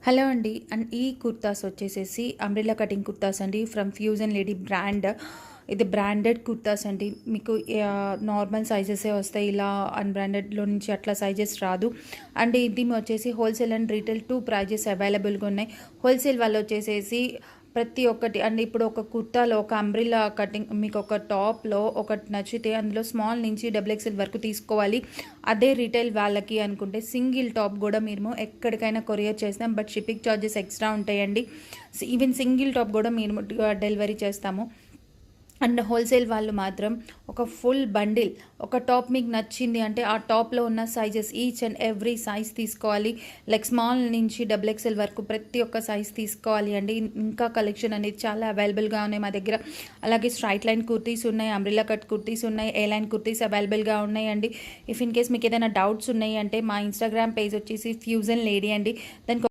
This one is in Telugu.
హలో అండి. అండ్ ఈ కుర్తాస్ వచ్చేసేసి అంబ్రెల్లా కటింగ్ కుర్తాస్ అండి ఫ్రమ్ ఫ్యూజన్ లేడీ బ్రాండ్. ఇది బ్రాండెడ్ కుర్తాస్ అండి. మీకు నార్మల్ సైజెసే వస్తాయి. ఇలా అన్‌బ్రాండెడ్‌లో నుంచి అట్లా సైజెస్ రాదు. అండ్ ఇది వచ్చేసి హోల్‌సేల్ అండ్ రీటైల్ 2 ప్రైజెస్ అవైలబుల్‌గా ఉన్నాయి. హోల్‌సేల్ వాళ్ళు వచ్చేసేసి ప్రతి ఒక్కటి అండ్ ఇప్పుడు ఒక కుర్తాలో ఒక అంబ్రెల్లా కటింగ్ మీకు ఒక టాప్‌లో ఒకటి నచ్చితే అందులో స్మాల్ నుంచి డబుల్ ఎక్సెల్ వరకు తీసుకోవాలి. అదే రీటైల్ వాళ్ళకి అనుకుంటే సింగిల్ టాప్ కూడా మేము ఎక్కడికైనా కొరియర్ చేస్తాం. బట్ షిప్పింగ్ ఛార్జెస్ ఎక్స్ట్రా ఉంటాయండి. ఈవెన్ సింగిల్ టాప్ కూడా మేము డెలివరీ చేస్తాము. అండ్ హోల్సేల్ వాళ్ళు మాత్రం ఒక ఫుల్ బండిల్ ఒక టాప్ మీకు నచ్చింది అంటే ఆ టాప్లో ఉన్న sizes each and every size తీసుకోవాలి. లైక్ స్మాల్ నుంచి డబుల్ ఎక్స్ఎల్ వరకు ప్రతి ఒక్క సైజ్ తీసుకోవాలి అండి. ఇంకా కలెక్షన్ అనేది చాలా అవైలబుల్గా ఉన్నాయి మా దగ్గర. అలాగే స్ట్రైట్ లైన్ కుర్తీస్ ఉన్నాయి, అంబ్రెల్లా కట్ కుర్తీస్ ఉన్నాయి, ఏ లైన్ కుర్తీస్ అవైలబుల్గా ఉన్నాయండి. ఇఫ్ ఇన్ కేస్ మీకు ఏదైనా డౌట్స్ ఉన్నాయి అంటే మా ఇన్స్టాగ్రామ్ పేజ్ వచ్చేసి ఫ్యూజన్ లేడీ అండి. దానికి